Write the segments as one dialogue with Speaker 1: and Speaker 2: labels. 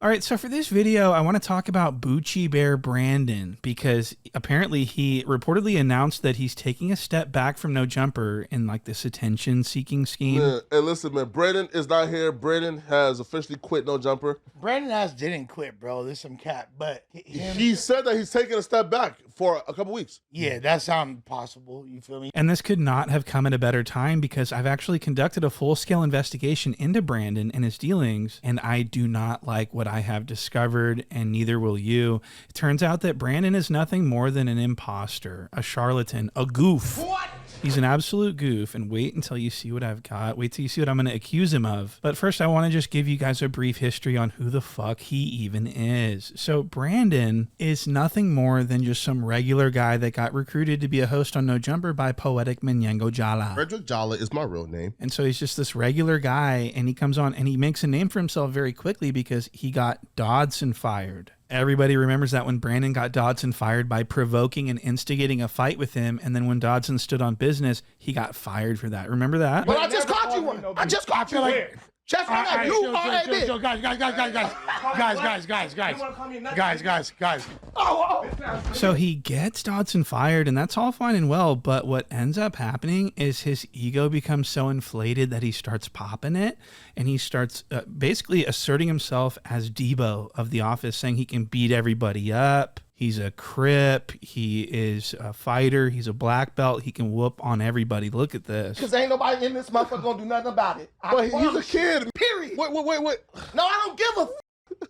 Speaker 1: All right, so for this video, I want to talk about Boochie Bear Brandon because apparently he reportedly announced that he's taking a step back from No Jumper in like this attention-seeking scheme.
Speaker 2: Man, hey, listen, man, Brandon is not here. Brandon has officially quit No Jumper.
Speaker 3: Brandon didn't quit, bro. There's some cat, but
Speaker 2: He said that he's taking a step back for a couple weeks.
Speaker 3: Yeah, that sounds possible. You feel me?
Speaker 1: And this could not have come at a better time because I've actually conducted a full-scale investigation into Brandon and his dealings, and I do not like what I have discovered, and neither will you. It turns out that Brandon is nothing more than an imposter, a charlatan, a goof.
Speaker 3: What?
Speaker 1: He's an absolute goof, and wait until you see what I've got. Wait till you see what I'm going to accuse him of. But first, I want to just give you guys a brief history on who the fuck he even is. So Brandon is nothing more than just some regular guy that got recruited to be a host on No Jumper by Poetic Menyengo Jala.
Speaker 2: Frederick Jala is my real name.
Speaker 1: And so he's just this regular guy, and he comes on and he makes a name for himself very quickly because he got Dodson fired. Everybody remembers that when Brandon got Dodson fired by provoking and instigating a fight with him, and then when Dodson stood on business, he got fired for that. Remember that?
Speaker 3: But I just caught you one. I just caught you one. Just for that, you are a bitch. Guys.
Speaker 1: So he gets Dodson fired, and that's all fine and well, but what ends up happening is his ego becomes so inflated that he starts popping it, and he starts basically asserting himself as Debo of The Office, saying he can beat everybody up. He's a Crip. He is a fighter. He's a black belt. He can whoop on everybody. Look at this.
Speaker 3: Because ain't nobody in this motherfucker gonna do nothing about it.
Speaker 2: But he's a kid.
Speaker 3: Period.
Speaker 2: Wait.
Speaker 3: No, I don't give a f.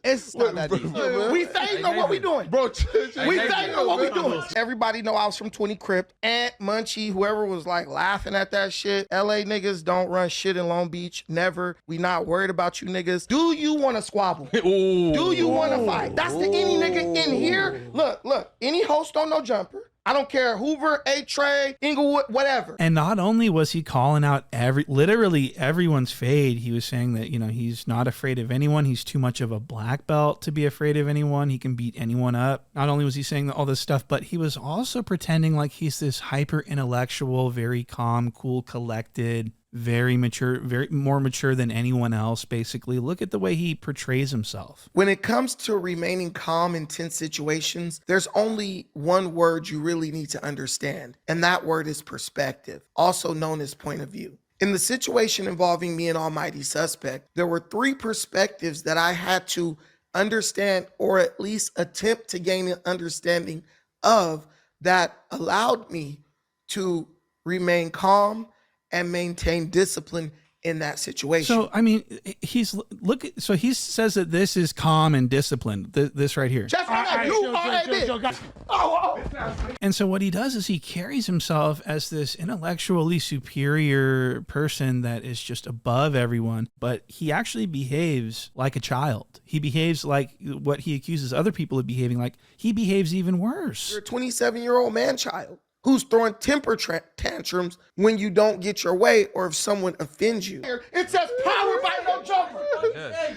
Speaker 4: It's not that easy.
Speaker 3: We think know what we doing.
Speaker 2: Bro,
Speaker 3: We think know what we doing. Everybody know I was from 20 Crip. Ant, Munchie, whoever was like laughing at that shit. LA niggas don't run shit in Long Beach. Never. We not worried about you niggas. Do you want to squabble? Do you want to fight? That's the any nigga in here. Look. Any host on No Jumper. I don't care, Hoover, A-Trey, Inglewood, whatever.
Speaker 1: And not only was he calling out literally everyone's fade, he was saying that, you know, he's not afraid of anyone. He's too much of a black belt to be afraid of anyone. He can beat anyone up. Not only was he saying all this stuff, but he was also pretending like he's this hyper intellectual, very calm, cool, collected, very mature, very more mature than anyone else, basically. Look at the way he portrays himself.
Speaker 3: When it comes to remaining calm in tense situations, there's only one word you really need to understand, and that word is perspective, also known as point of view. In the situation involving me and Almighty Suspect, there were 3 perspectives that I had to understand, or at least attempt to gain an understanding of, that allowed me to remain calm and maintain discipline in that situation.
Speaker 1: So, I mean, so he says that this is calm and disciplined, this right here.
Speaker 3: Just like that, you are a bitch.
Speaker 1: And so what he does is he carries himself as this intellectually superior person that is just above everyone, but he actually behaves like a child. He behaves like what he accuses other people of behaving like. He behaves even worse.
Speaker 3: You're a 27-year-old man-child who's throwing temper tantrums when you don't get your way or if someone offends you. It says power by No Jumper.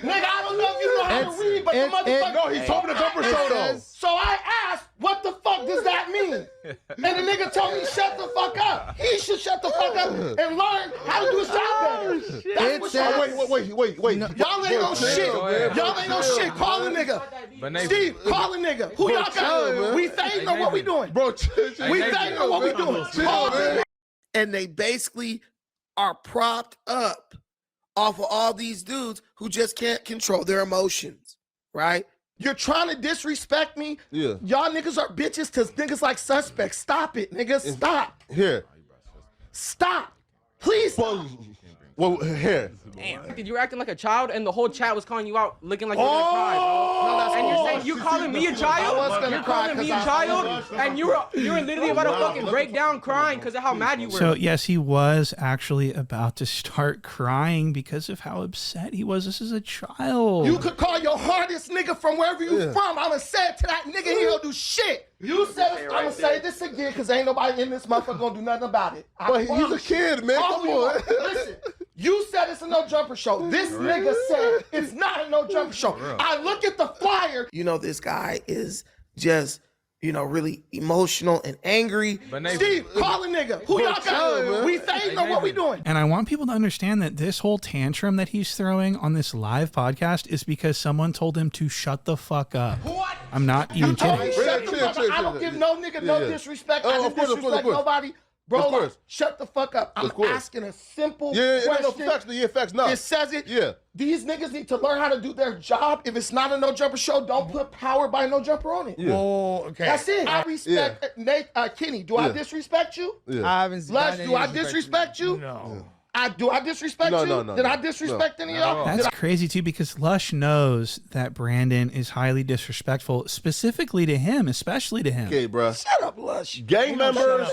Speaker 3: Nigga, I don't know if you know how to read, but the motherfucker...
Speaker 2: No, he's talking to Jumper Show, though.
Speaker 3: So I asked, what the fuck does that mean? And the nigga told me, shut the fuck up. He should shut the fuck up and learn how to do his job better. That's what
Speaker 2: Wait.
Speaker 3: Y'all ain't no shit. Y'all ain't no shit. Call a nigga. Steve, call a nigga. Who y'all got? We think know what we doing.
Speaker 2: Bro,
Speaker 3: we think know what we doing. And they basically are propped up off of all these dudes who just can't control their emotions, right? You're trying to disrespect me?
Speaker 2: Yeah.
Speaker 3: Y'all niggas are bitches because niggas like Suspects. Stop it, niggas. Stop.
Speaker 2: Here.
Speaker 3: Stop. Please.
Speaker 2: Well, here.
Speaker 5: Damn. You were acting like a child, and the whole chat was calling you out, looking like you were gonna cry, bro.
Speaker 3: No, that's
Speaker 5: and you're saying you calling me a child? You're calling me a child, and you were literally about to fucking break down crying because of how mad you were.
Speaker 1: So yes, he was actually about to start crying because of how upset he was. This is a child.
Speaker 3: You could call your hardest nigga from wherever you from. I'ma say it to that nigga, he don't do shit. You said it, I'ma say this again because ain't nobody in this motherfucker gonna do nothing about it.
Speaker 2: But he's a kid, man. Come on.
Speaker 3: Listen, you said it's a No Jumper show. This nigga said it's not a No Jumper show. I look at the flyer. You know, this guy is just really emotional and angry. Steve, call a nigga. Who y'all got? We fading or what we doing?
Speaker 1: And I want people to understand that this whole tantrum that he's throwing on this live podcast is because someone told him to shut the fuck up. What? I'm not even kidding.
Speaker 3: I don't give no nigga no disrespect. I don't disrespect nobody. Bro, like, shut the fuck up. I'm asking a simple question.
Speaker 2: Facts. No.
Speaker 3: It says it.
Speaker 2: Yeah.
Speaker 3: These niggas need to learn how to do their job. If it's not a no jumper show, don't put power by no jumper on it.
Speaker 2: Yeah.
Speaker 4: Oh, okay.
Speaker 3: That's it. I respect Nate, Kenny. Do I disrespect you?
Speaker 2: Yeah.
Speaker 4: I haven't
Speaker 3: Lush, do I disrespect you?
Speaker 4: No.
Speaker 3: Do I disrespect you?
Speaker 2: No.
Speaker 3: Did I disrespect any of y'all?
Speaker 1: That's crazy too, because Lush knows that Brandon is highly disrespectful, specifically to him, especially to him.
Speaker 2: Okay, bro.
Speaker 3: Shut up, Lush.
Speaker 2: Gang members.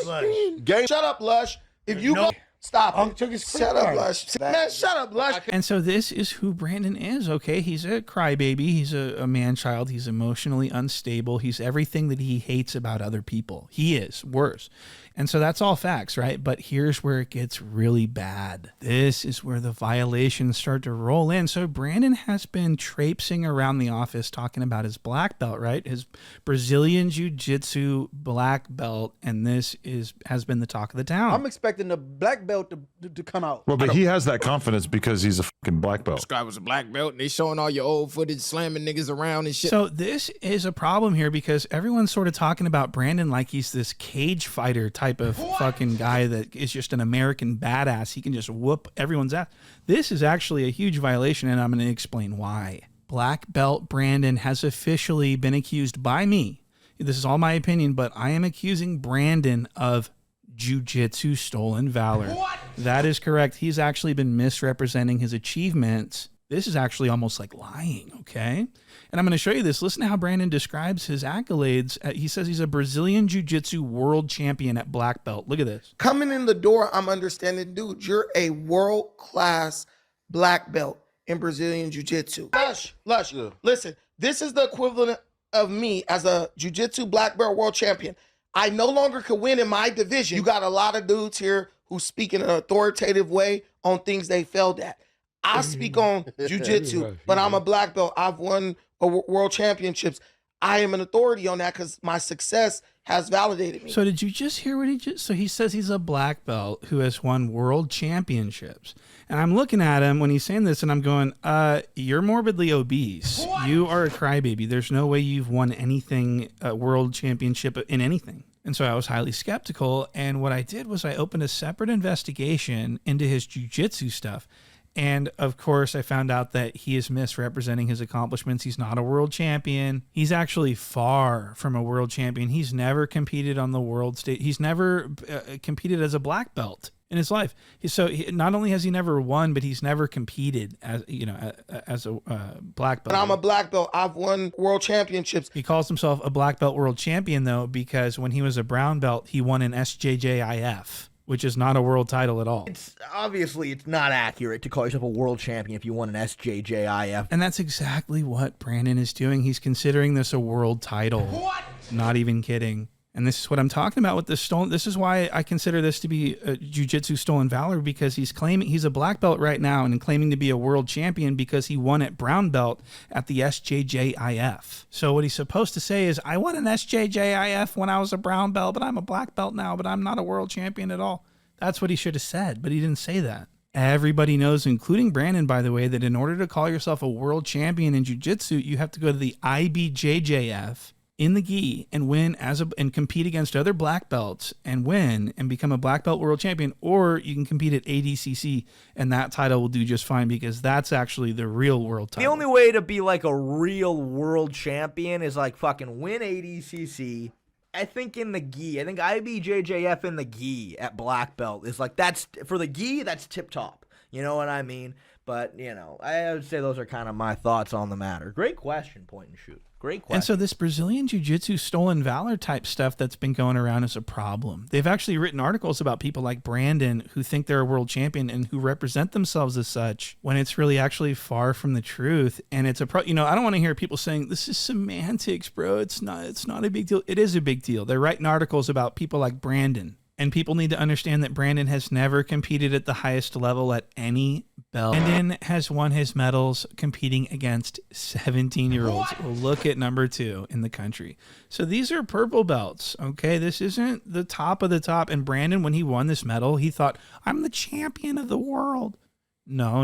Speaker 3: Shut up, Lush. If you go, stop. Shut up, Lush. Man, shut up, Lush.
Speaker 1: And so this is who Brandon is, okay? He's a crybaby. He's a man-child. He's emotionally unstable. He's everything that he hates about other people. He is worse. And so that's all facts, right? But here's where it gets really bad. This is where the violations start to roll in. So Brandon has been traipsing around the office talking about his black belt, right? His Brazilian Jiu-Jitsu black belt. And this has been the talk of the town.
Speaker 6: I'm expecting the black belt to come out.
Speaker 7: Well, but he has that confidence because he's a fucking black belt.
Speaker 8: This guy was a black belt, and they showing all your old footage, slamming niggas around and shit.
Speaker 1: So this is a problem here because everyone's sort of talking about Brandon like he's this cage fighter type of fucking guy that is just an American badass. He can just whoop everyone's ass. This is actually a huge violation, and I'm going to explain why. Black belt Brandon has officially been accused by me. This is all my opinion, but I am accusing Brandon of Jiu-Jitsu stolen valor. What? That is correct. He's actually been misrepresenting his achievements. This is actually almost like lying, okay? And I'm going to show you this. Listen to how Brandon describes his accolades. He says he's a Brazilian Jiu-Jitsu world champion at black belt. Look at this.
Speaker 3: Coming in the door, I'm understanding, dude, you're a world-class black belt in Brazilian Jiu-Jitsu. Lush, listen, this is the equivalent of me as a Jiu-Jitsu black belt world champion. I no longer could win in my division. You got a lot of dudes here who speak in an authoritative way on things they failed at. I speak on jiu-jitsu, but I'm a black belt. I've won world championships. I am an authority on that because my success has validated me.
Speaker 1: So did you just hear what he just... So he says he's a black belt who has won world championships. And I'm looking at him when he's saying this and I'm going, you're morbidly obese. What? You are a crybaby. There's no way you've won anything, world championship in anything. And so I was highly skeptical. And what I did was I opened a separate investigation into his jiu-jitsu stuff. And of course, I found out that he is misrepresenting his accomplishments. He's not a world champion. He's actually far from a world champion. He's never competed on the world stage. He's never competed as a black belt in his life. Not only has he never won, but he's never competed as a black belt.
Speaker 3: But I'm a black belt. I've won world championships.
Speaker 1: He calls himself a black belt world champion though, because when he was a brown belt, he won an SJJIF. Which is not a world title at all.
Speaker 6: It's not accurate to call yourself a world champion if you won an SJJIF.
Speaker 1: And that's exactly what Brandon is doing. He's considering this a world title. What? Not even kidding. And this is what I'm talking about with the stolen. This is why I consider this to be a jiu-jitsu stolen valor, because he's claiming he's a black belt right now and claiming to be a world champion because he won at brown belt at the SJJIF. So what he's supposed to say is, I won an SJJIF when I was a brown belt, but I'm a black belt now, but I'm not a world champion at all. That's what he should have said, but he didn't say that. Everybody knows, including Brandon, by the way, that in order to call yourself a world champion in jiu-jitsu, you have to go to the IBJJF in the gi and win and compete against other black belts and win and become a black belt world champion, or you can compete at ADCC and that title will do just fine because that's actually the real world title.
Speaker 6: The only way to be like a real world champion is like fucking win ADCC. I think in the gi, I think IBJJF in the gi at black belt is like, that's for the gi, that's tip top. You know what I mean? But, I would say those are kind of my thoughts on the matter. Great question, point and shoot. Great question.
Speaker 1: And so this Brazilian Jiu-Jitsu stolen valor type stuff that's been going around is a problem. They've actually written articles about people like Brandon who think they're a world champion and who represent themselves as such when it's really actually far from the truth. And it's I don't want to hear people saying this is semantics, bro. It's not a big deal. It is a big deal. They're writing articles about people like Brandon. And people need to understand that Brandon has never competed at the highest level at any belt. Brandon has won his medals competing against 17-year-olds. Look at number 2 in the country. So these are purple belts, okay? This isn't the top of the top. And Brandon, when he won this medal, he thought, I'm the champion of the world. No.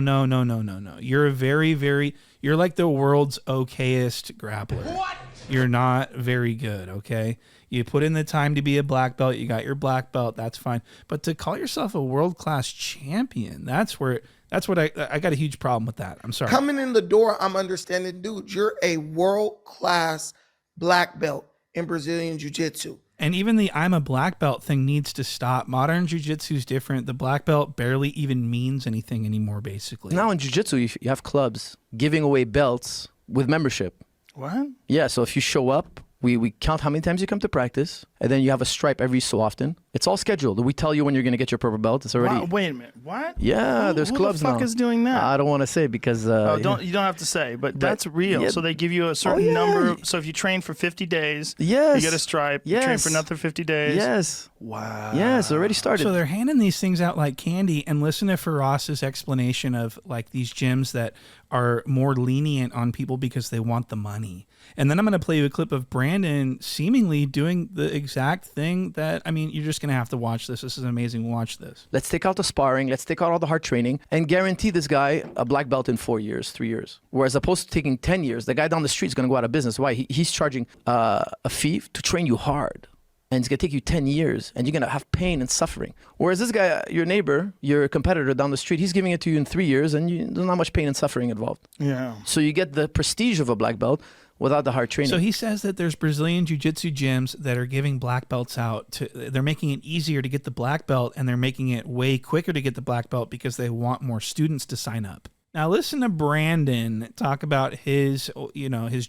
Speaker 1: You're you're like the world's okayest grappler. What? You're not very good, okay? You put in the time to be a black belt. You got your black belt. That's fine. But to call yourself a world-class champion, that's what I got a huge problem with that. I'm sorry.
Speaker 3: Coming in the door, I'm understanding, dude, you're a world-class black belt in Brazilian Jiu-Jitsu.
Speaker 1: And even the I'm a black belt thing needs to stop. Modern jiu-jitsu is different. The black belt barely even means anything anymore, basically.
Speaker 4: Now in jiu-jitsu, you have clubs giving away belts with membership.
Speaker 1: What?
Speaker 4: Yeah, so if you show up, we count how many times you come to practice, and then you have a stripe every so often. It's all scheduled. We tell you when you're going to get your purple belt. It's already...
Speaker 9: Wow, wait a minute. What?
Speaker 4: Yeah, there's clubs now.
Speaker 9: Who the fuck is doing that?
Speaker 4: I don't want to say because...
Speaker 9: you don't have to say, but that's real.
Speaker 4: Yeah.
Speaker 9: So they give you a certain number. So if you train for 50 days, you get a stripe. You train for another 50 days.
Speaker 4: Yes.
Speaker 9: Wow.
Speaker 4: Yes, already started.
Speaker 1: So they're handing these things out like candy, and listen to Faraz's explanation of like these gyms that are more lenient on people because they want the money. And then I'm going to play you a clip of Brandon seemingly doing the exact thing that, I mean, you're just going to have to watch this. This is amazing. Watch this.
Speaker 4: Let's take out the sparring. Let's take out all the hard training and guarantee this guy a black belt in 4 years, 3 years. Whereas opposed to taking 10 years, the guy down the street is going to go out of business. Why? He's charging a fee to train you hard. And it's going to take you 10 years, and you're going to have pain and suffering. Whereas this guy, your neighbor, your competitor down the street, he's giving it to you in 3 years, and there's not much pain and suffering involved.
Speaker 9: Yeah.
Speaker 4: So you get the prestige of a black belt without the hard training.
Speaker 1: So he says that there's Brazilian jiu-jitsu gyms that are giving black belts out. They're making it easier to get the black belt, and they're making it way quicker to get the black belt because they want more students to sign up. Now listen to Brandon talk about his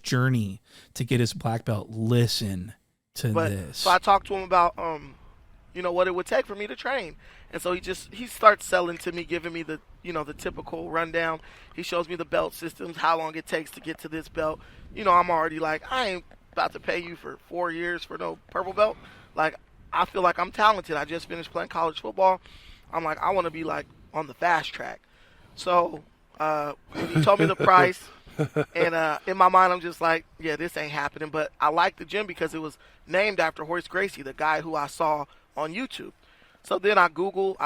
Speaker 1: journey to get his black belt. Listen to this.
Speaker 10: So I talked to him about, what it would take for me to train. And so he starts selling to me, giving me the typical rundown. He shows me the belt systems, how long it takes to get to this belt. I'm already like, I ain't about to pay you for 4 years for no purple belt. Like, I feel like I'm talented. I just finished playing college football. I'm like, I want to be like on the fast track. So when he told me the price, and in my mind, I'm just like, yeah, this ain't happening. But I like the gym because it was named after Horace Gracie, the guy who I saw on YouTube. So then I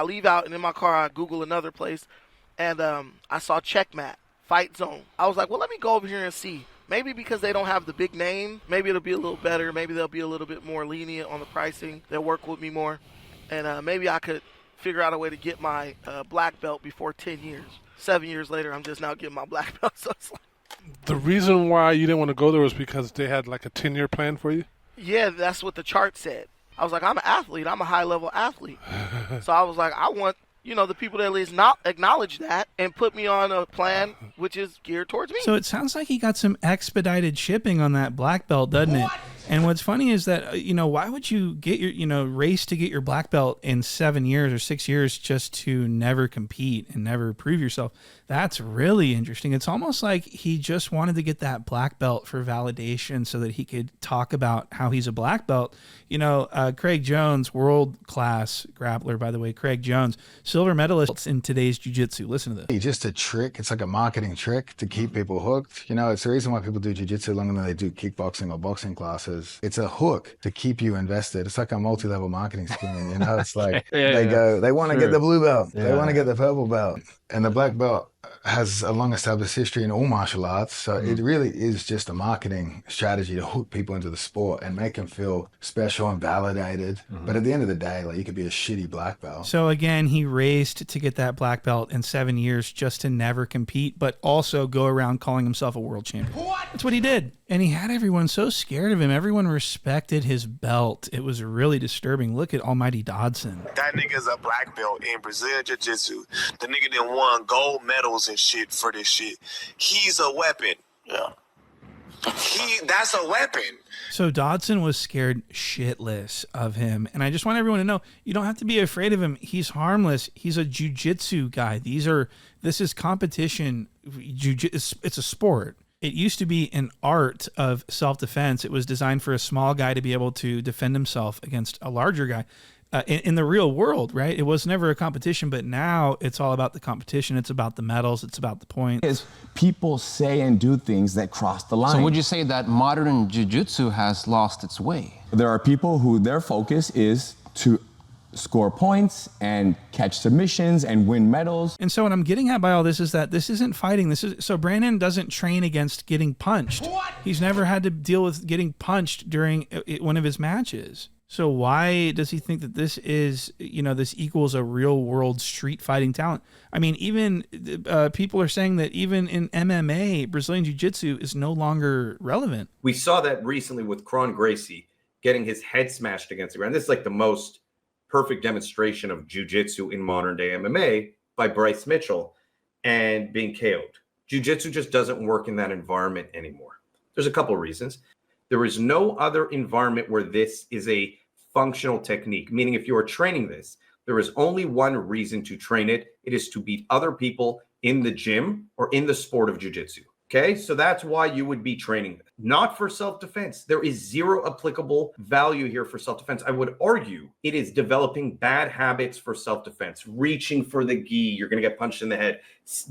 Speaker 10: leave out, and in my car, I Google another place, and I saw Checkmat, Fight Zone. I was like, well, let me go over here and see. Maybe because they don't have the big name, maybe it'll be a little better. Maybe they'll be a little bit more lenient on the pricing. They'll work with me more. And maybe I could figure out a way to get my black belt before 10 years. 7 years later, I'm just now getting my black belt. So it's like,
Speaker 11: the reason why you didn't want to go there was because they had like a 10-year plan for you?
Speaker 10: Yeah, that's what the chart said. I was like, I'm an athlete. I'm a high-level athlete. So I was like, I want, the people to at least not acknowledge that and put me on a plan which is geared towards me.
Speaker 1: So it sounds like he got some expedited shipping on that black belt, doesn't it? And what's funny is that, why would you get your, race to get your black belt in 7 years or 6 years just to never compete and never prove yourself? That's really interesting. It's almost like he just wanted to get that black belt for validation so that he could talk about how he's a black belt. Craig Jones, world-class grappler, by the way, Craig Jones, silver medalist in today's jiu-jitsu. Listen to this.
Speaker 12: Just a trick. It's like a marketing trick to keep people hooked. It's the reason why people do jiu-jitsu longer than they do kickboxing or boxing classes. It's a hook to keep you invested. It's like a multi-level marketing scheme. It's like they want to get the blue belt. They want to get the purple belt. And the black belt has a long-established history in all martial arts, so it really is just a marketing strategy to hook people into the sport and make them feel special and validated. But at the end of the day, you could be a shitty black belt.
Speaker 1: So again, he raced to get that black belt in 7 years just to never compete, but also go around calling himself a world champion. That's what he did. And he had everyone so scared of him. Everyone respected his belt. It was really disturbing. Look at Almighty Dodson.
Speaker 13: That nigga's a black belt in Brazilian Jiu-Jitsu. The nigga done won gold medals and shit for this shit. He's a weapon. Yeah. That's a weapon.
Speaker 1: So Dodson was scared shitless of him. And I just want everyone to know, you don't have to be afraid of him. He's harmless. He's a jiu-jitsu guy. This is competition. It's a sport. It used to be an art of self-defense. It was designed for a small guy to be able to defend himself against a larger guy. in the real world, right? It was never a competition, but now it's all about the competition. It's about the medals. It's about the points.
Speaker 14: Is people say and do things that cross the line.
Speaker 15: So would you say that modern jiu-jitsu has lost its way?
Speaker 14: There are people who their focus is to score points and catch submissions and win medals.
Speaker 1: And so what I'm getting at by all this is that this isn't fighting. So Brandon doesn't train against getting punched. What? He's never had to deal with getting punched during one of his matches. So why does he think that this is, this equals a real world street fighting talent? I mean, even people are saying that even in MMA, Brazilian Jiu-Jitsu is no longer relevant.
Speaker 16: We saw that recently with Kron Gracie getting his head smashed against the ground. This is like the most perfect demonstration of jiu-jitsu in modern day MMA by Bryce Mitchell and being KO'd. Jiu-jitsu just doesn't work in that environment anymore. There's a couple of reasons. There is no other environment where this is a functional technique, meaning if you are training this, there is only one reason to train it. It is to beat other people in the gym or in the sport of jiu-jitsu. Okay, so that's why you would be training this. Not for self-defense. There is zero applicable value here for self-defense. I would argue it is developing bad habits for self-defense, reaching for the gi, you're going to get punched in the head,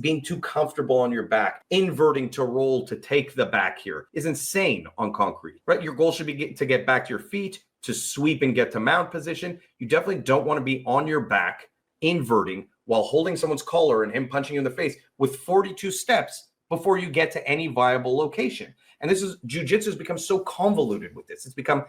Speaker 16: being too comfortable on your back, inverting to roll to take the back here is insane on concrete, right? Your goal should be to get back to your feet, to sweep and get to mount position. You definitely don't want to be on your back, inverting while holding someone's collar and him punching you in the face with 42 steps before you get to any viable location. And this is, jiu-jitsu has become so convoluted with this. It's become,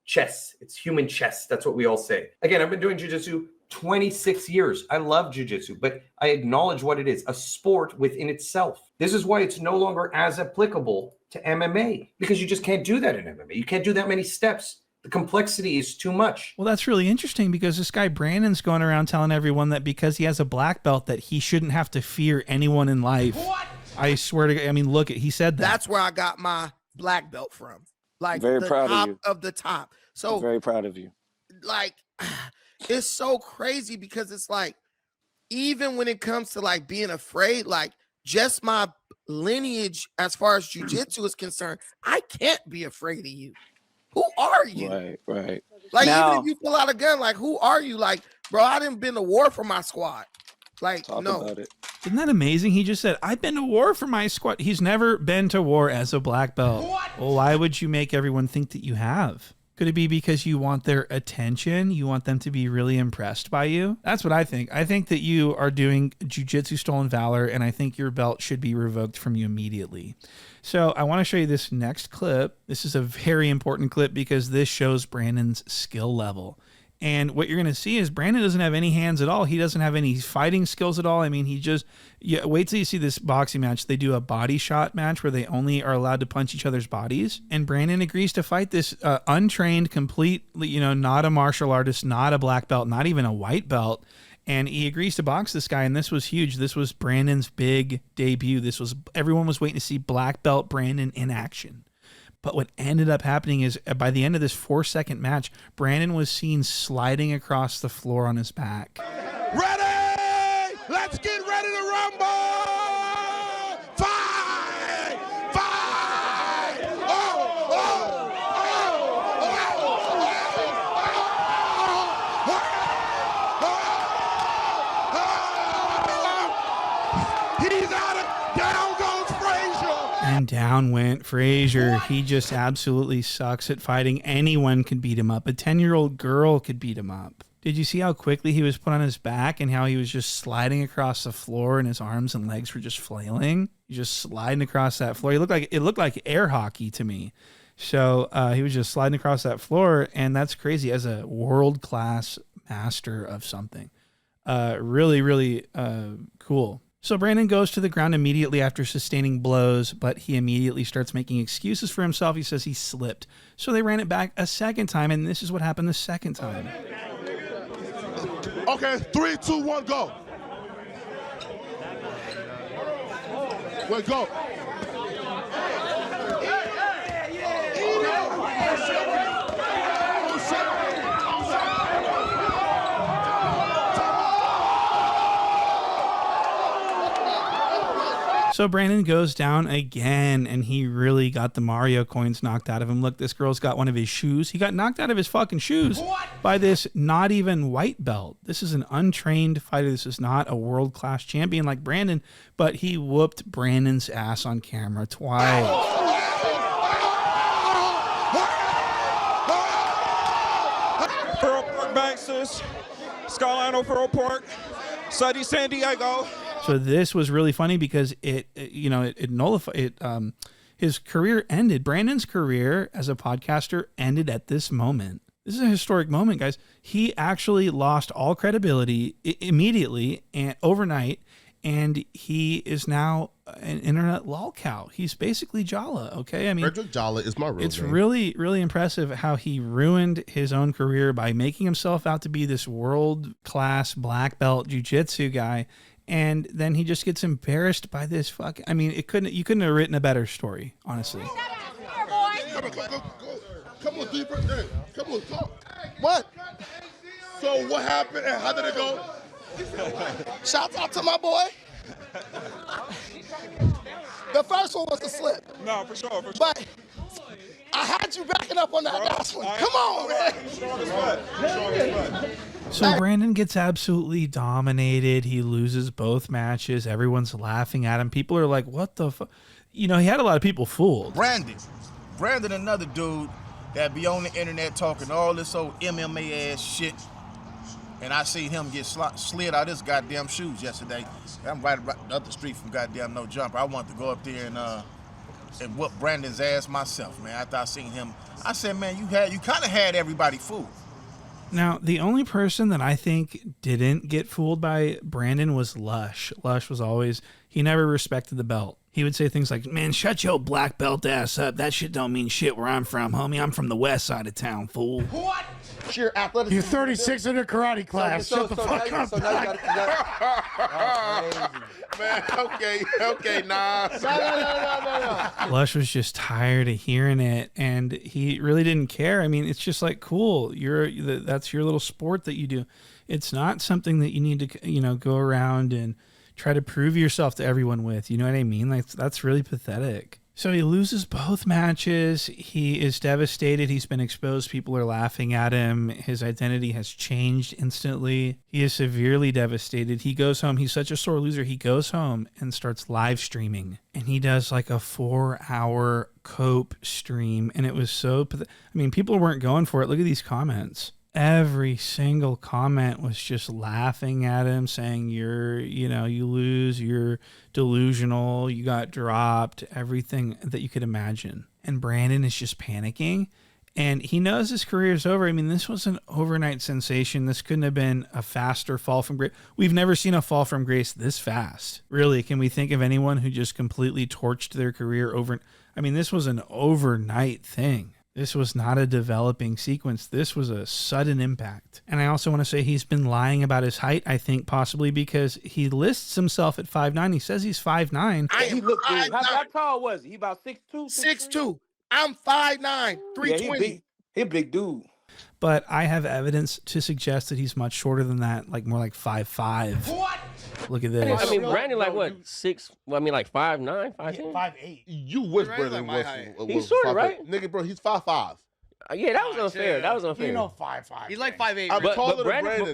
Speaker 16: chess. It's human chess. That's what we all say. Again, I've been doing jiu-jitsu 26 years. I love jiu-jitsu, but I acknowledge what it is, a sport within itself. This is why it's no longer as applicable to MMA, because you just can't do that in MMA. You can't do that many steps. The complexity is too much.
Speaker 1: Well, that's really interesting because this guy Brandon's going around telling everyone that because he has a black belt that he shouldn't have to fear anyone in life. What? I swear to God, I mean, look, he said that.
Speaker 3: That's where I got my black belt from. Like
Speaker 17: very
Speaker 3: the
Speaker 17: proud
Speaker 3: top
Speaker 17: of you.
Speaker 3: Of the top. So
Speaker 17: I'm very proud of you.
Speaker 3: Like, it's so crazy because it's like, even when it comes to like being afraid, like just my lineage as far as jiu-jitsu is concerned, I can't be afraid of you. Who are you?
Speaker 17: Right.
Speaker 3: Like,
Speaker 17: now,
Speaker 3: even if you pull out a gun, like, who are you? Like, bro, I didn't been to war for my squad. Like, no.
Speaker 17: About it.
Speaker 1: Isn't that amazing? He just said, I've been to war for my squad. He's never been to war as a black belt. What? Well, why would you make everyone think that you have? Could it be because you want their attention? You want them to be really impressed by you? That's what I think. I think that you are doing jiu-jitsu stolen valor, and I think your belt should be revoked from you immediately. So I want to show you this next clip. This is a very important clip because this shows Brandon's skill level. And what you're going to see is Brandon doesn't have any hands at all. He doesn't have any fighting skills at all. I mean, wait till you see this boxing match. They do a body shot match where they only are allowed to punch each other's bodies. And Brandon agrees to fight this untrained, completely, not a martial artist, not a black belt, not even a white belt. And he agrees to box this guy. And this was huge. This was Brandon's big debut. Everyone was waiting to see black belt Brandon in action. But what ended up happening is by the end of this 4-second match, Brandon was seen sliding across the floor on his back.
Speaker 18: Ready? Let's get ready to rumble! Fight! Fight! He's out of down goes Frazier!
Speaker 1: And down went Frazier. He just absolutely sucks at fighting. Anyone could beat him up. A 10-year-old girl could beat him up. Did you see how quickly he was put on his back and how he was just sliding across the floor and his arms and legs were just flailing? He's just sliding across that floor. It looked like air hockey to me. So he was just sliding across that floor, and that's crazy as a world-class master of something. Really, really cool. So Brandon goes to the ground immediately after sustaining blows, but he immediately starts making excuses for himself. He says he slipped. So they ran it back a second time, and this is what happened the second time.
Speaker 18: Okay, 3, 2, 1, go. Wait, go.
Speaker 1: So Brandon goes down again, and he really got the Mario coins knocked out of him. Look, this girl's got one of his shoes. He got knocked out of his fucking shoes by this not even white belt. This is an untrained fighter. This is not a world-class champion like Brandon, but he whooped Brandon's ass on camera twice.
Speaker 17: Pearl Park Baxters, Scarlino Pearl Park, Sunny San Diego.
Speaker 1: So this was really funny because it nullified his career ended. Brandon's career as a podcaster ended at this moment. This is a historic moment, guys. He actually lost all credibility immediately and overnight, and he is now an internet lolcow. He's basically Jala, okay? I mean,
Speaker 2: Frederick Jala is my real
Speaker 1: It's
Speaker 2: name.
Speaker 1: really, really impressive how he ruined his own career by making himself out to be this world-class black belt jiu-jitsu guy, and then he just gets embarrassed by this fucking... I mean, you couldn't have written a better story, honestly.
Speaker 18: Come on, deeper. Hey, come on, talk. What? So what happened and how did it go?
Speaker 3: Shout out to my boy. The first one was a slip.
Speaker 17: No, for sure.
Speaker 3: But I had you backing up on that last one. Come on, man.
Speaker 1: So Brandon gets absolutely dominated. He loses both matches. Everyone's laughing at him. People are like, what the fuck? You know, he had a lot of people fooled.
Speaker 19: Brandon, another dude that be on the internet talking all this old MMA ass shit. And I seen him get slid out of his goddamn shoes yesterday. I'm right up the street from goddamn No Jumper. I wanted to go up there and whoop Brandon's ass myself, man. After I seen him, I said, man, you kind of had everybody fooled.
Speaker 1: Now, the only person that I think didn't get fooled by Brandon was Lush. Lush was always, he never respected the belt. He would say things like, man, shut your black belt ass up. That shit don't mean shit where I'm from, homie. I'm from the west side of town, fool.
Speaker 18: What?
Speaker 3: Sheer athleticism.
Speaker 18: You're 36 in a karate class. Shut the fuck up.
Speaker 2: Man, okay, nah.
Speaker 3: No.
Speaker 1: Lush was just tired of hearing it, and he really didn't care. I mean, it's just like, cool, that's your little sport that you do. It's not something that you need to, go around and try to prove yourself to everyone with. You know what I mean? Like, that's really pathetic. So he loses both matches. He is devastated. He's been exposed. People are laughing at him. His identity has changed instantly. He is severely devastated. He goes home. He's such a sore loser. He goes home and starts live streaming. And he does like a 4-hour cope stream. And it was so... I mean, people weren't going for it. Look at these comments. Every single comment was just laughing at him, saying you lose, you're delusional, you got dropped, everything that you could imagine. And Brandon is just panicking, and he knows his career is over. I mean, this was an overnight sensation. This couldn't have been a faster fall from grace. We've never seen a fall from grace this fast. Really, can we think of anyone who just completely torched their career over? I mean, this was an overnight thing. This was not a developing sequence. This was a sudden impact. And I also want to say he's been lying about his height, I think possibly because he lists himself at 5'9". He says he's 5'9".
Speaker 5: He looked big. How tall was he? He about 6'2"?
Speaker 3: 6'2". I'm 5'9", 320.
Speaker 5: Yeah, he a big dude.
Speaker 1: But I have evidence to suggest that he's much shorter than that, like more like 5'5".
Speaker 5: What?
Speaker 1: Look at this.
Speaker 20: I mean, Brandon like what? 6? Well, I mean, like 5'9", 5'10"?
Speaker 3: 5'8".
Speaker 2: You wish Brandon was
Speaker 20: He's shorter, right?
Speaker 2: Nigga, bro, he's 5'5".
Speaker 20: Yeah, that was unfair. That was unfair.
Speaker 3: You know 5'5".
Speaker 5: He's like 5'8".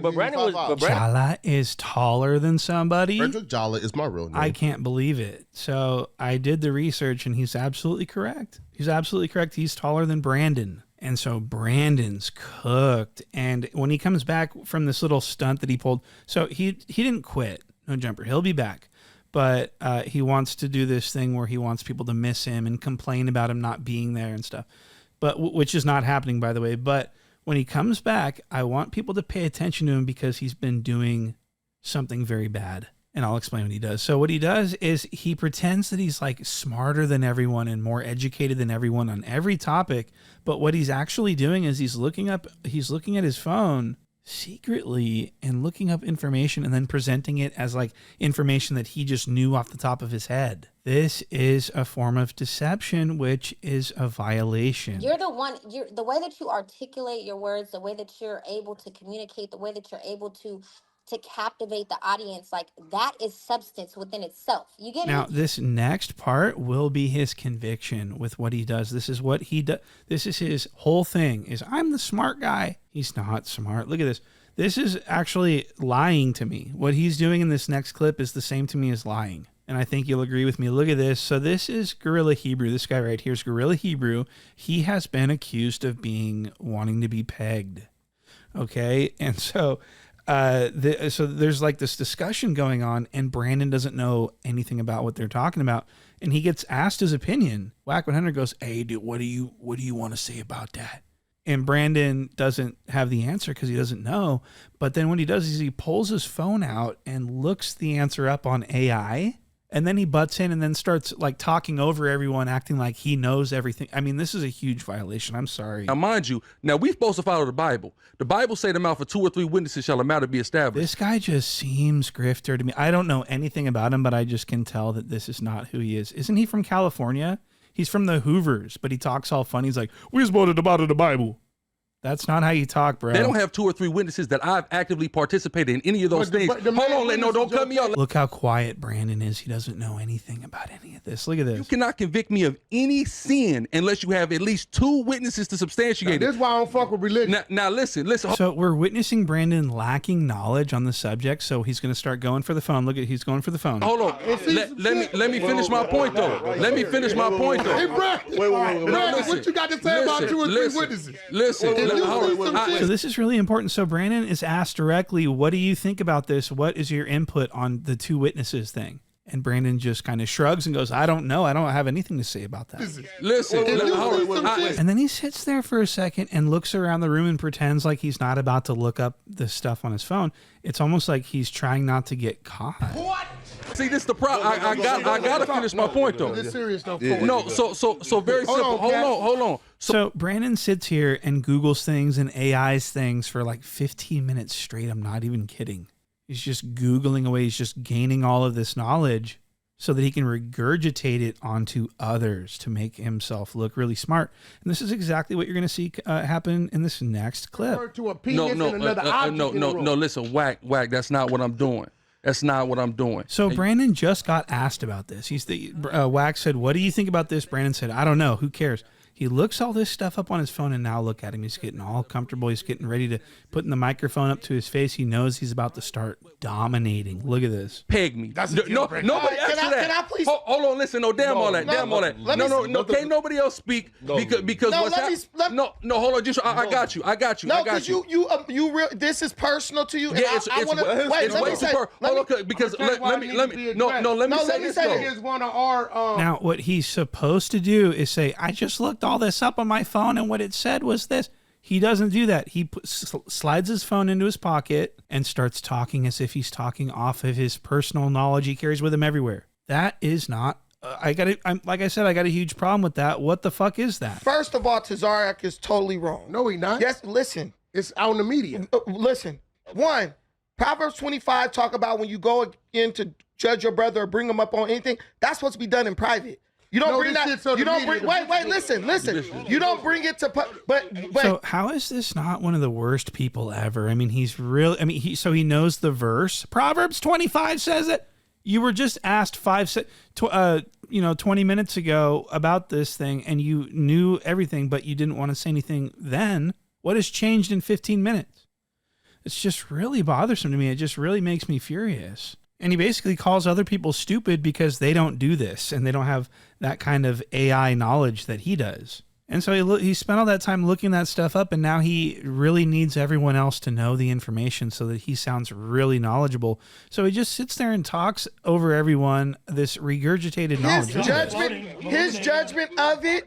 Speaker 20: But Brandon was.
Speaker 1: Jala is taller than somebody.
Speaker 2: Frederick Jala is my real name.
Speaker 1: I can't believe it. So I did the research, and he's absolutely correct. He's absolutely correct. He's taller than Brandon. And so Brandon's cooked. And when he comes back from this little stunt that he pulled, so he didn't quit. No Jumper. He'll be back. But he wants to do this thing where he wants people to miss him and complain about him not being there and stuff. But which is not happening, by the way. But when he comes back, I want people to pay attention to him because he's been doing something very bad. And I'll explain what he does. So what he does is he pretends that he's like smarter than everyone and more educated than everyone on every topic. But what he's actually doing is he's looking at his phone secretly and looking up information and then presenting it as like information that he just knew off the top of his head. This is a form of deception, which is a violation.
Speaker 21: You're the way that you articulate your words, the way that you're able to communicate, the way that you're able to to captivate the audience, like that is substance within itself. You get
Speaker 1: Now,
Speaker 21: me?
Speaker 1: this next part will be his conviction with what he does. This is what he does. This is his whole thing is I'm the smart guy. He's not smart. Look at this. This is actually lying to me. What he's doing in this next clip is the same to me as lying. And I think you'll agree with me. Look at this. So this is Gorilla Hebrew. This guy right here is Gorilla Hebrew. He has been accused of wanting to be pegged. Okay. And so, so there's like this discussion going on and Brandon doesn't know anything about what they're talking about. And he gets asked his opinion. Whack 100 goes, hey, dude, what do you want to say about that? And Brandon doesn't have the answer because he doesn't know. But then what he does is he pulls his phone out and looks the answer up on AI. And then he butts in and then starts like talking over everyone, acting like he knows everything. I mean, this is a huge violation. I'm sorry.
Speaker 22: Now, mind you, now we're supposed to follow the Bible. The Bible say the mouth of 2 or 3 witnesses shall a matter be established.
Speaker 1: This guy just seems grifter to me. I don't know anything about him, but I just can tell that this is not who he is. Isn't he from California? He's from the Hoovers, but he talks all funny. He's like, we're supposed to follow the Bible. That's not how you talk, bro.
Speaker 22: They don't have 2 or 3 witnesses that I've actively participated in any of those things. Hold on, no, don't cut me off.
Speaker 1: Look how quiet Brandon is. He doesn't know anything about any of this. Look at this.
Speaker 22: You cannot convict me of any sin unless you have at least 2 witnesses to substantiate it.
Speaker 18: This is why I don't fuck with religion.
Speaker 22: Now listen.
Speaker 1: So we're witnessing Brandon lacking knowledge on the subject, so he's going to start going for the phone. Look at, he's going for the phone.
Speaker 22: Hold on. Let me finish my point, though. Let me finish my point, though.
Speaker 18: Hey, Brandon, what you got to say about 2 or 3 witnesses?
Speaker 22: Listen.
Speaker 1: So this is really important. So Brandon is asked directly, what do you think about this? What is your input on the 2 witnesses thing? And Brandon just kind of shrugs and goes, I don't know. I don't have anything to say about that.
Speaker 22: Listen.
Speaker 1: And then he sits there for a second and looks around the room and pretends like he's not about to look up the stuff on his phone. It's almost like he's trying not to get caught.
Speaker 22: What? See, this is the problem. I got to finish my point, though.
Speaker 18: This serious though.
Speaker 22: No, so very simple. Hold on.
Speaker 1: So Brandon sits here and Googles things and AIs things for like 15 minutes straight. I'm not even kidding. He's just Googling away. He's just gaining all of this knowledge so that he can regurgitate it onto others to make himself look really smart. And this is exactly what you're going to see happen in this next clip.
Speaker 22: No, listen, whack, that's not what I'm doing. That's not what I'm doing.
Speaker 1: So Brandon just got asked about this. Whack said, what do you think about this? Brandon said, I don't know. Who cares? He looks all this stuff up on his phone, and now look at him. He's getting all comfortable. He's getting ready to put the microphone up to his face. He knows he's about to start dominating. Look at this.
Speaker 22: Peg me. Nobody asked for that.
Speaker 3: Can I please?
Speaker 22: Hold on, listen. No, damn all that. No. Can't nobody else speak because what's happening? No, hold on. Just I got you.
Speaker 3: No, because you real. This is personal to you.
Speaker 22: Yeah, it's way too personal. Hold on, because let me say this though.
Speaker 1: Now, what he's supposed to do is say, I just looked all this up on my phone and what it said was this. He doesn't do that. He slides his phone into his pocket and starts talking as if he's talking off of his personal knowledge he carries with him everywhere. That is not, like I said, I got a huge problem with that. What the fuck is that?
Speaker 3: First of all, Tazariak is totally wrong.
Speaker 18: No, he not.
Speaker 3: Yes, listen.
Speaker 18: It's out in the media.
Speaker 3: Listen. 1, Proverbs 25 talk about when you go in to judge your brother or bring him up on anything, that's supposed to be done in private. You don't bring that. You don't bring. Wait. Listen. You don't bring it to. But.
Speaker 1: So how is this not one of the worst people ever? I mean, he's really. I mean, he knows the verse. Proverbs 25 says it. You were just asked 20 minutes ago about this thing, and you knew everything, but you didn't want to say anything then. What has changed in 15 minutes? It's just really bothersome to me. It just really makes me furious. And he basically calls other people stupid because they don't do this and they don't have that kind of AI knowledge that he does. And so he spent all that time looking that stuff up, and now he really needs everyone else to know the information so that he sounds really knowledgeable. So he just sits there and talks over everyone this regurgitated knowledge.
Speaker 3: His judgment of it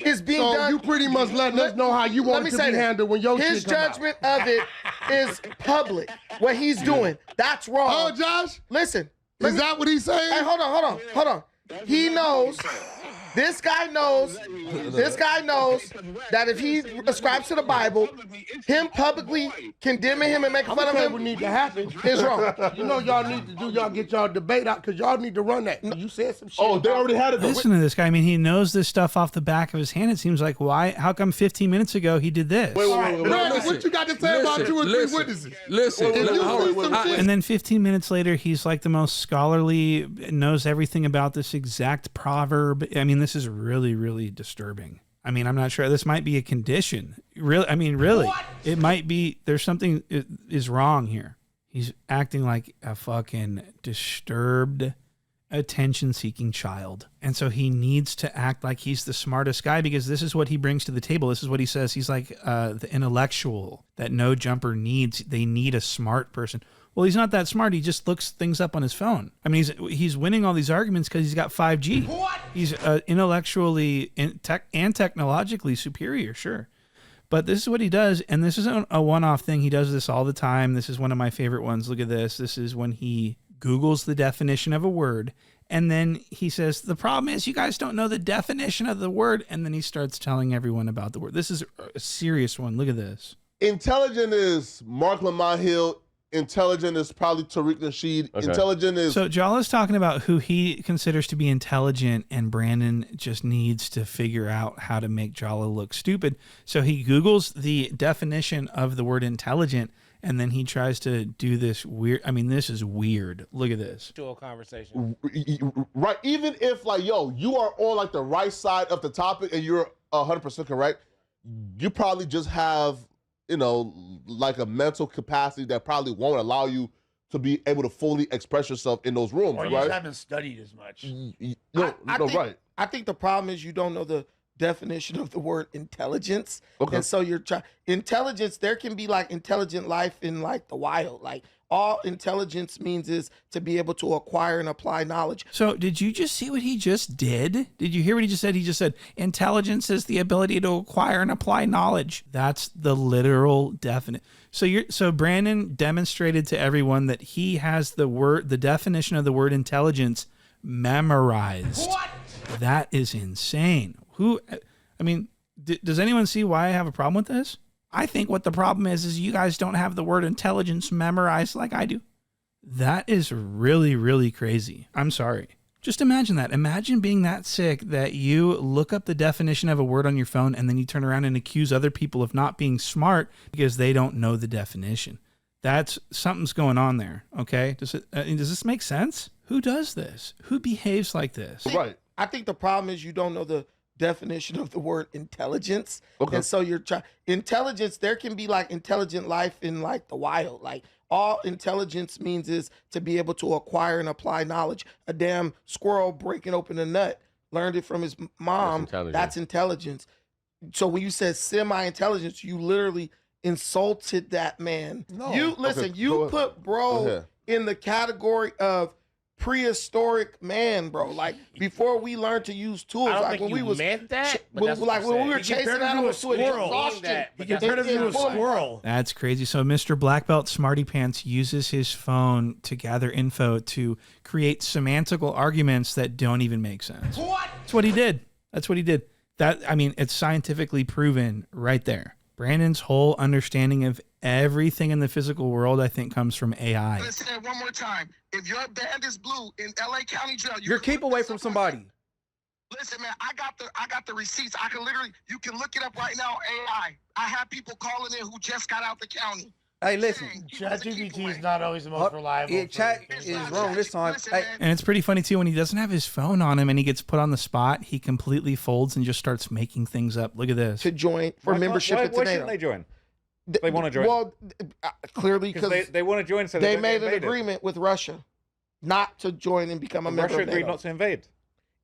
Speaker 3: is being done.
Speaker 18: So you pretty much letting us know how you want it to be handled when your
Speaker 3: his
Speaker 18: shit come out.
Speaker 3: judgment of it is public. What he's doing, that's wrong.
Speaker 18: Oh, Josh?
Speaker 3: Listen.
Speaker 18: Is that what he's saying?
Speaker 3: Hey, hold on. He knows. This guy knows that if he ascribes to the Bible, him publicly condemning him and making fun of him
Speaker 18: would need to happen.
Speaker 3: is wrong.
Speaker 18: You know y'all need to do, y'all get y'all debate out because y'all need to run that. You said some shit.
Speaker 2: Oh, they already had it.
Speaker 1: Listen to this guy. I mean, he knows this stuff off the back of his hand. It seems like, why? How come 15 minutes ago he did this?
Speaker 18: Brandon, what you got to say about 2 or 3 witnesses?
Speaker 1: And then 15 minutes later, he's like the most scholarly, knows everything about this exact proverb. I mean, this is really, really disturbing. I mean, I'm not sure. This might be a condition. Really, I mean, really, it might be. There's something is wrong here. He's acting like a fucking disturbed, attention-seeking child. And so he needs to act like he's the smartest guy because this is what he brings to the table. This is what he says. He's like the intellectual that no jumper needs. They need a smart person. Well, he's not that smart. He just looks things up on his phone. I mean, he's winning all these arguments because he's got 5G. He's intellectually and technologically superior, sure. But this is what he does, and this isn't a one-off thing. He does this all the time. This is one of my favorite ones. Look at this. This is when he Googles the definition of a word, and then he says, the problem is you guys don't know the definition of the word, and then he starts telling everyone about the word. This is a serious one. Look at this.
Speaker 2: Intelligent is Mark Lamont Hill. Intelligent is probably Tariq Nasheed. Okay. Intelligent is...
Speaker 1: So Jala's talking about who he considers to be intelligent, and Brandon just needs to figure out how to make Jala look stupid. So he Googles the definition of the word intelligent, and then he tries to do this weird... I mean, this is weird. Look at this.
Speaker 7: Dual conversation.
Speaker 2: Right. Even if, like, yo, you are on, like, the right side of the topic and you're 100% correct, you probably just have... you know, like a mental capacity that probably won't allow you to be able to fully express yourself in those rooms,
Speaker 7: or
Speaker 2: right?
Speaker 7: you just haven't studied as much.
Speaker 2: Right.
Speaker 3: I think the problem is you don't know the definition of the word intelligence.
Speaker 2: Okay.
Speaker 3: And so you're trying... Intelligence, there can be like intelligent life in like the wild. Like all intelligence means is to be able to acquire and apply knowledge.
Speaker 1: So did you just see what he just did? Did you hear what he just said? He just said, intelligence is the ability to acquire and apply knowledge. That's the literal definite. So Brandon demonstrated to everyone that he has the definition of the word intelligence memorized. What? That is insane. Does anyone see why I have a problem with this? I think what the problem is you guys don't have the word intelligence memorized like I do. That is really, really crazy. I'm sorry. Just imagine that. Imagine being that sick that you look up the definition of a word on your phone and then you turn around and accuse other people of not being smart because they don't know the definition. Something's going on there, okay? Does this make sense? Who does this? Who behaves like this?
Speaker 2: Right.
Speaker 3: I think the problem is you don't know the definition of the word intelligence. Okay. And so you're trying... Intelligence, there can be like intelligent life in like the wild. Like all intelligence means is to be able to acquire and apply knowledge. A damn squirrel breaking open a nut, learned it from his mom. That's intelligence. So when you said semi-intelligence, you literally insulted that man. No. You listen, okay, you put bro in the category of prehistoric man, bro. Like before we learned to use tools,
Speaker 7: I don't
Speaker 3: like
Speaker 7: think
Speaker 3: when
Speaker 7: you
Speaker 3: we was
Speaker 7: meant that.
Speaker 3: like when we were chasing animals to exhaustion.
Speaker 7: He compared him to a squirrel.
Speaker 1: That's crazy. So Mr. Black Belt Smarty Pants uses his phone to gather info to create semantical arguments that don't even make sense.
Speaker 7: What?
Speaker 1: That's what he did. It's scientifically proven right there. Brandon's whole understanding of everything in the physical world, I think, comes from AI.
Speaker 8: Listen one more time. If your band is blue in LA County Jail,
Speaker 6: you're keep away from somebody.
Speaker 8: Listen, man, I got the receipts. I can literally, you can look it up right now. AI. I have people calling in who just got out the county.
Speaker 6: Hey, listen.
Speaker 7: ChatGPT is not always the most reliable.
Speaker 6: Chat is wrong this time.
Speaker 1: And it's pretty funny too when he doesn't have his phone on him and he gets put on the spot. He completely folds and just starts making things up. Look at this.
Speaker 3: To join for membership at
Speaker 23: Why shouldn't they join? They want to join.
Speaker 3: Well, clearly because
Speaker 23: they want to join, so
Speaker 3: they made an agreement with Russia not to join and become a member of NATO.
Speaker 23: Russia agreed not to invade.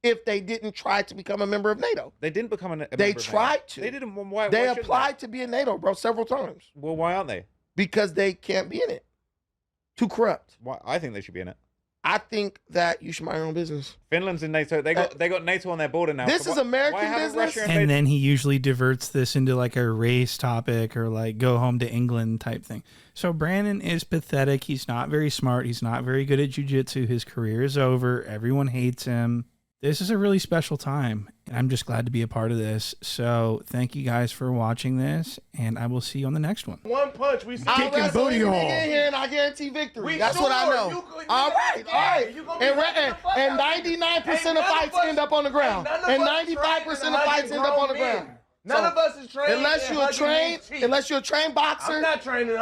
Speaker 3: If they didn't try to become a member of NATO,
Speaker 23: they didn't become a member.
Speaker 3: They tried to.
Speaker 23: They didn't. Why?
Speaker 3: They applied to be in NATO, bro, several times.
Speaker 23: Well, why aren't they?
Speaker 3: Because they can't be in it. Too corrupt.
Speaker 23: Why? I think they should be in it.
Speaker 3: I think that you should mind your own business.
Speaker 23: Finland's in NATO. They got NATO on their border now.
Speaker 3: This is American business.
Speaker 1: And then he usually diverts this into like a race topic or like go home to England type thing. So Brandon is pathetic. He's not very smart. He's not very good at jiu-jitsu. His career is over. Everyone hates him. This is a really special time. And I'm just glad to be a part of this. So thank you guys for watching this, and I will see you on the next one.
Speaker 3: One punch, we
Speaker 18: I'll wrestle any nigga in
Speaker 3: here, and I guarantee victory. That's what I know. All right. And 99% of fights end up on the ground. And 95% of fights end up on the ground.
Speaker 5: None of us is trained.
Speaker 3: Unless you're a trained boxer.
Speaker 5: I'm not training.